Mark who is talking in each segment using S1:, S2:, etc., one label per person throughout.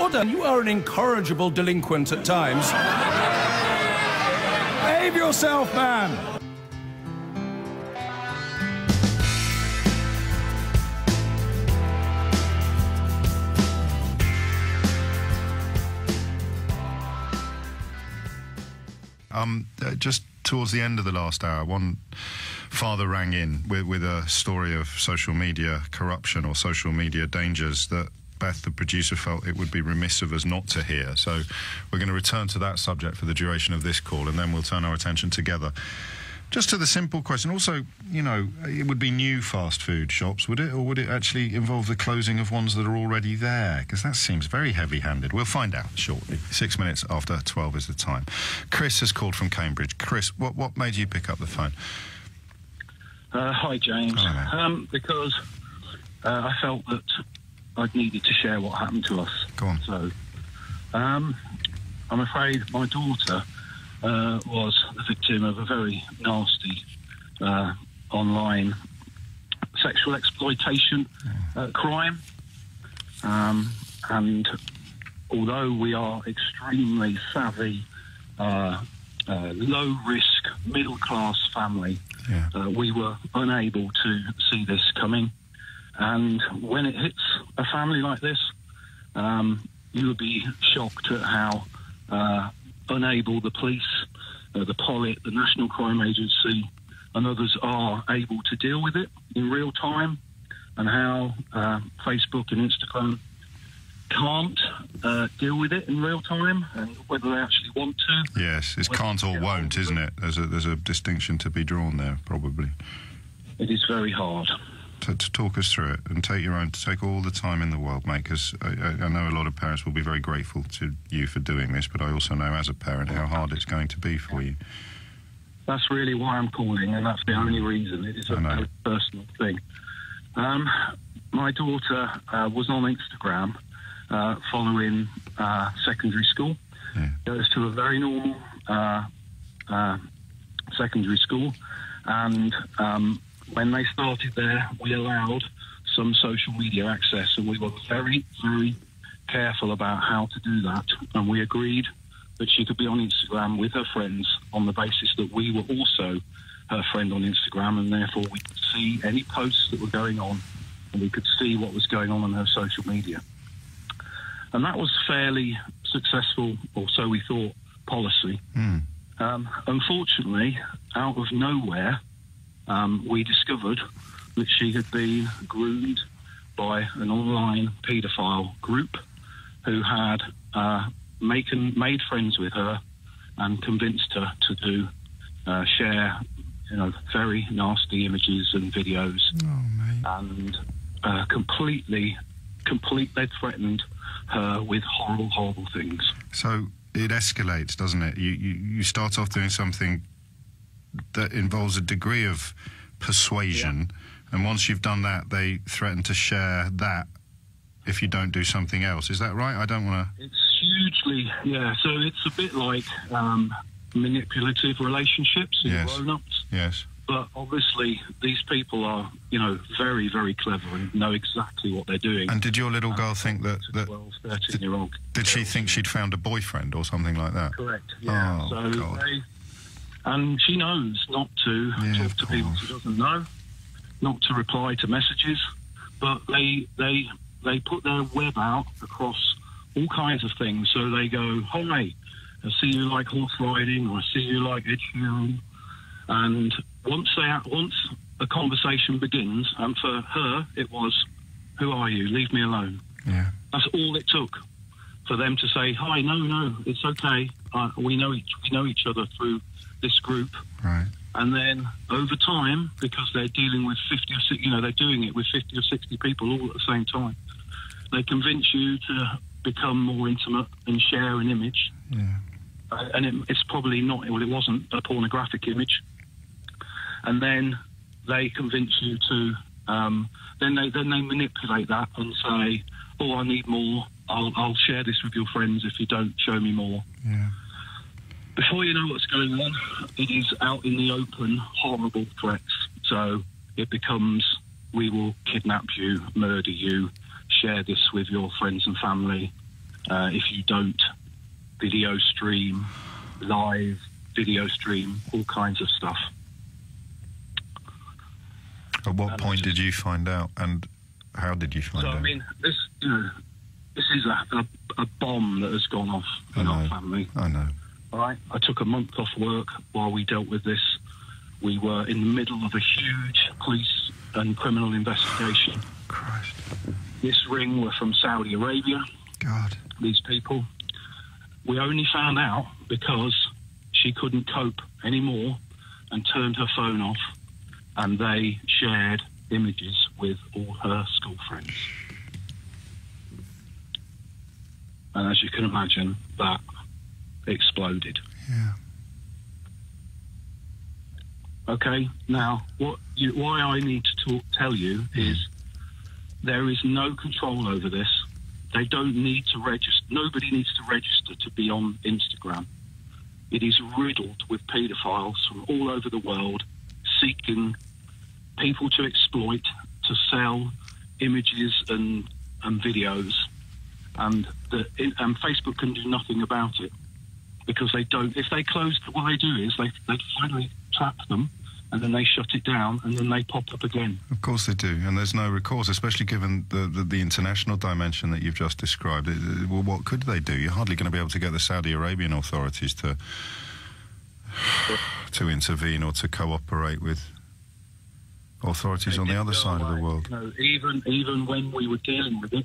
S1: order. You are an incorrigible delinquent at times. Behave yourself, man.
S2: Just towards the end of the last hour, one father rang in with a story of social media corruption or social media dangers that Beth, the producer, felt it would be remiss of us not to hear. So we're going to return to that subject for the duration of this call, and then we'll turn our attention together just to the simple question. Also, you know, it would be new fast food shops, would it? Or would it actually involve the closing of ones that are already there? Because that seems very heavy-handed. We'll find out shortly. 6 minutes after 12 is the time. Chris has called from Cambridge. Chris, what made you pick up the phone?
S3: Hi, James.
S2: Hello,
S3: because I felt that I'd needed to share what happened to us.
S2: Go on.
S3: So, I'm afraid my daughter was the victim of a very nasty online sexual exploitation crime. And although we are extremely savvy, low-risk, middle-class family, we were unable to see this coming. And when it hits a family like this, you would be shocked at how unable the police, the Polit, the National Crime Agency and others are able to deal with it in real time, and how Facebook and Instagram can't deal with it in real time, and whether they actually want to.
S2: Yes, it's can't or won't, isn't it? There's a distinction to be drawn there, probably.
S3: It is very hard.
S2: To talk us through it and take all the time in the world, mate, because I know a lot of parents will be very grateful to you for doing this, but I also know as a parent how hard it's going to be for you.
S3: That's really why I'm calling, and that's the only reason. It is a very personal thing. My daughter was on Instagram following secondary school.
S2: Yeah.
S3: Goes to a very normal secondary school, and when they started there, we allowed some social media access, and we were very, very careful about how to do that. And we agreed that she could be on Instagram with her friends on the basis that we were also her friend on Instagram, and therefore we could see any posts that were going on, and we could see what was going on her social media. And that was fairly successful, or so we thought, policy. Unfortunately, out of nowhere, we discovered that she had been groomed by an online paedophile group who had made friends with her and convinced her to share, very nasty images and videos, and completely they threatened her with horrible, horrible things.
S2: So it escalates, doesn't it? You start off doing something that involves a degree of persuasion, and once you've done that, they threaten to share that if you don't do something else. Is that right? I don't want to...
S3: It's hugely, so it's a bit like manipulative relationships in grown-ups.
S2: Yes.
S3: But obviously, these people are, very, very clever and know exactly what they're doing.
S2: And did your little girl think that...
S3: 12, 13-year-old.
S2: Did she think she'd found a boyfriend or something like that?
S3: Correct, yeah.
S2: Oh,
S3: so
S2: God.
S3: And she knows not to talk to people she doesn't know, not to reply to messages, but they put their web out across all kinds of things. So they go, "Hi, I see you like horse riding, or I see you like Ed Sheeran," and once a conversation begins, and for her it was, "Who are you? Leave me alone."
S2: Yeah.
S3: That's all it took for them to say, "Hi, no, it's okay. We know each other through this group."
S2: Right.
S3: And then over time, because they're dealing with 50 or 60, they're doing it with 50 or 60 people all at the same time, they convince you to become more intimate and share an image.
S2: Yeah.
S3: And it's probably not, well, it wasn't a pornographic image. And then they convince you to, then they manipulate that and say, "Oh, I need more. I'll share this with your friends if you don't show me more."
S2: Yeah.
S3: Before you know what's going on, it is out in the open, horrible threats. So it becomes, "We will kidnap you, murder you, share this with your friends and family." if you don't video stream, live video stream, all kinds of stuff.
S2: At what point did you find out, and how did you find out?
S3: So I mean, this is a bomb that has gone off in our family.
S2: I know.
S3: All right, I took a month off work while we dealt with this. We were in the middle of a huge police and criminal investigation.
S2: Christ.
S3: This ring were from Saudi Arabia.
S2: God.
S3: These people. We only found out because she couldn't cope anymore and turned her phone off, and they shared images with all her school friends. And as you can imagine, that exploded.
S2: Yeah.
S3: Okay, now, why I need to tell you is there is no control over this. They don't need to register. Nobody needs to register to be on Instagram. It is riddled with paedophiles from all over the world seeking people to exploit, to sell images and videos. And Facebook can do nothing about it because they don't. If they close, what they do is they finally trap them, and then they shut it down, and then they pop up again.
S2: Of course they do, and there's no recourse, especially given the international dimension that you've just described. Well, what could they do? You're hardly going to be able to get the Saudi Arabian authorities to intervene or to cooperate with authorities on the other side of the world.
S3: You know, even when we were dealing with it,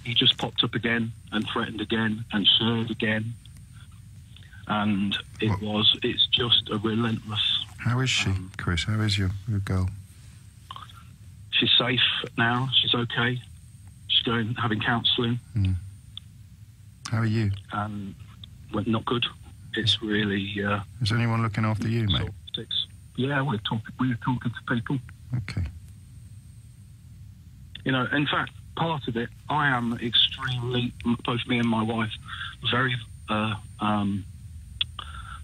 S3: he just popped up again and threatened again and shared again. And it's just a relentless...
S2: How is she, Chris? How is your girl?
S3: She's safe now. She's okay. She's having counselling.
S2: Mm. How are you?
S3: Well, not good. It's really...
S2: is anyone looking after you, mate?
S3: Yeah, we're talking to people.
S2: Okay.
S3: You know, in fact, part of it, I am extremely, both me and my wife, very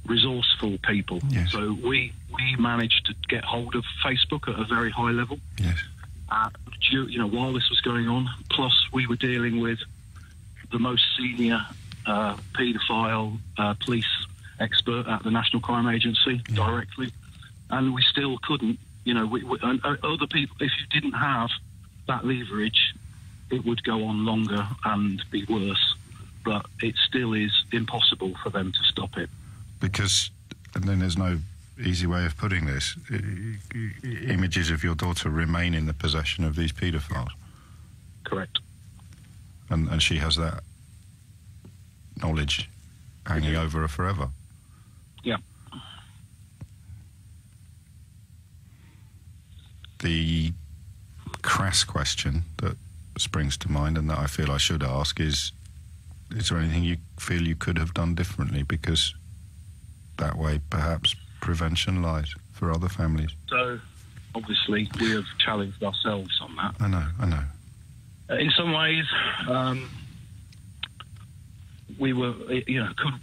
S3: resourceful people.
S2: Yes.
S3: So we managed to get hold of Facebook at a very high level.
S2: Yes.
S3: You know, while this was going on, plus we were dealing with the most senior paedophile police expert at the National Crime Agency directly, and we still couldn't. You know, and other people, if you didn't have that leverage, it would go on longer and be worse. But it still is impossible for them to stop it.
S2: Because, and then there's no easy way of putting this, images of your daughter remain in the possession of these paedophiles.
S3: Correct.
S2: And she has that knowledge hanging over her forever.
S3: Yeah.
S2: The crass question that springs to mind and that I feel I should ask is there anything you feel you could have done differently? Because that way, perhaps, prevention lies for other families.
S3: So, obviously, we have challenged ourselves on that.
S2: I know.
S3: In some ways, we were,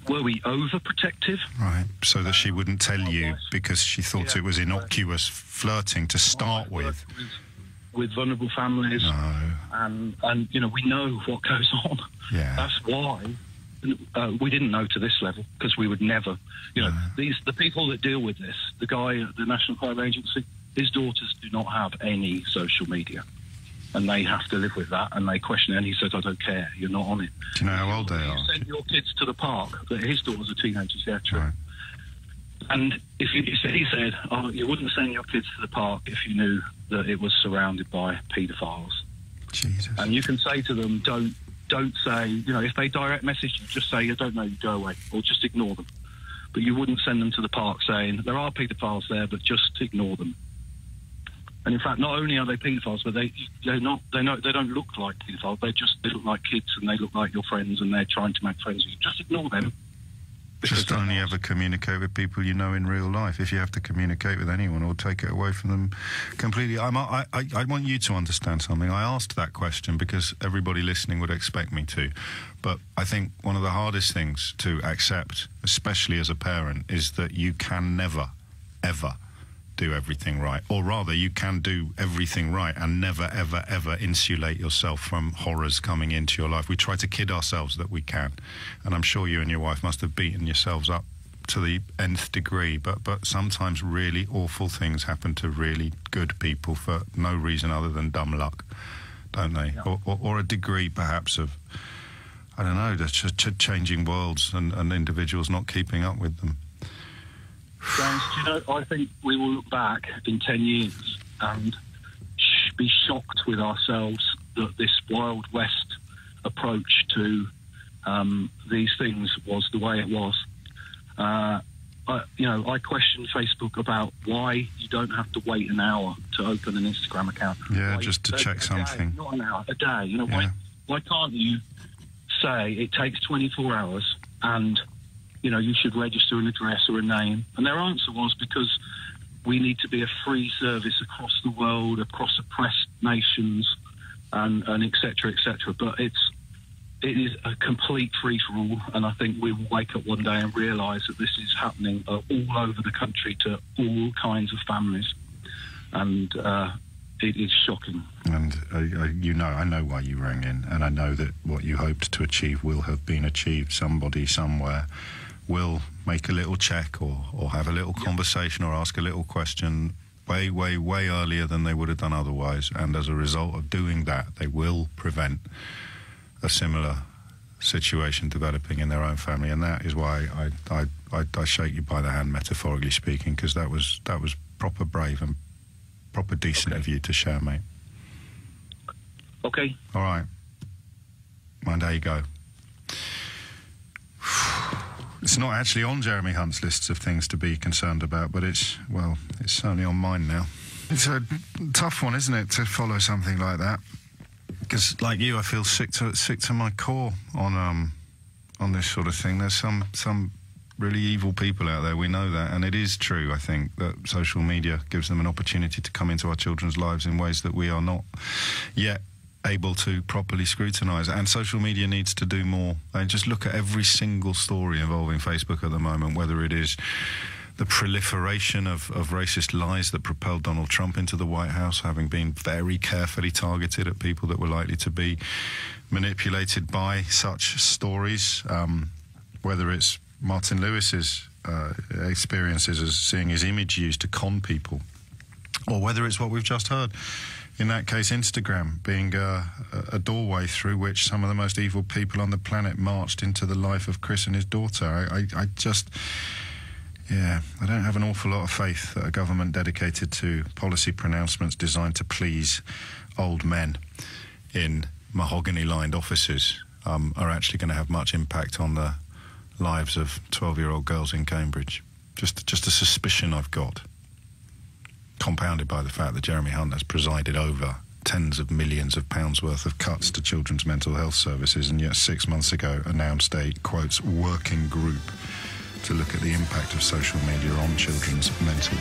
S3: were we overprotective?
S2: Right, so that she wouldn't tell you because she thought it was innocuous flirting to start with.
S3: With vulnerable families.
S2: No.
S3: And you know, we know what goes on.
S2: Yeah.
S3: That's why we didn't know to this level, because we would never, the people that deal with this, the guy at the National Crime Agency, his daughters do not have any social media, and they have to live with that, and they question it, and he says, I don't care, you're not on it.
S2: Do you know how old they are?
S3: You send your kids to the park, his daughters are teenagers, yeah, true.
S2: Right.
S3: And he said, you wouldn't send your kids to the park if you knew that it was surrounded by paedophiles.
S2: Jesus.
S3: And you can say to them, don't say, if they direct message you, just say, I don't know, you go away, or just ignore them. But you wouldn't send them to the park saying, there are paedophiles there, but just ignore them. And in fact, not only are they paedophiles, but they don't look like paedophiles, they look like kids, and they look like your friends, and they're trying to make friends with you. Just ignore them.
S2: Just only ever communicate with people you know in real life. If you have to communicate with anyone or take it away from them completely. I want you to understand something. I asked that question because everybody listening would expect me to. But I think one of the hardest things to accept, especially as a parent, is that you can never, ever do everything right. Or rather, you can do everything right and never, ever, ever insulate yourself from horrors coming into your life. We try to kid ourselves that we can. And I'm sure you and your wife must have beaten yourselves up to the nth degree, but sometimes really awful things happen to really good people for no reason other than dumb luck, don't they? Yeah. Or a degree, perhaps, of, I don't know, just changing worlds and individuals not keeping up with them.
S3: James, do you know, I think we will look back in 10 years and be shocked with ourselves that this Wild West approach to these things was the way it was. I question Facebook about why you don't have to wait an hour to open an Instagram account.
S2: Yeah,
S3: why
S2: just to check something.
S3: Not an hour, a day. You know, why can't you say it takes 24 hours and, you know, you should register an address or a name? And their answer was because we need to be a free service across the world, across oppressed nations, and et cetera, et cetera. But it is a complete free-for-all, and I think we will wake up one day and realise that this is happening all over the country to all kinds of families, and it is shocking.
S2: And I know why you rang in, and I know that what you hoped to achieve will have been achieved. Somebody somewhere will make a little check or have a little conversation or ask a little question way, way, way earlier than they would have done otherwise, and as a result of doing that, they will prevent a similar situation developing in their own family. And that is why I shake you by the hand, metaphorically speaking, because that was proper brave and proper decent of you to share, mate.
S3: Okay.
S2: All right. Mind how you go. It's not actually on Jeremy Hunt's lists of things to be concerned about, but it's certainly on mine now. It's a tough one, isn't it, to follow something like that? Because, like you, I feel sick to my core on this sort of thing. There's some really evil people out there. We know that, and it is true. I think that social media gives them an opportunity to come into our children's lives in ways that we are not yet able to properly scrutinise. And social media needs to do more. And just look at every single story involving Facebook at the moment, whether it is the proliferation of racist lies that propelled Donald Trump into the White House, having been very carefully targeted at people that were likely to be manipulated by such stories, whether it's Martin Lewis's experiences as seeing his image used to con people, or whether it's what we've just heard, in that case Instagram being a doorway through which some of the most evil people on the planet marched into the life of Chris and his daughter. I don't have an awful lot of faith that a government dedicated to policy pronouncements designed to please old men in mahogany-lined offices are actually going to have much impact on the lives of 12-year-old girls in Cambridge. Just a suspicion I've got, compounded by the fact that Jeremy Hunt has presided over tens of millions of pounds worth of cuts to children's mental health services, and yet 6 months ago announced a, quotes, working group to look at the impact of social media on children's mental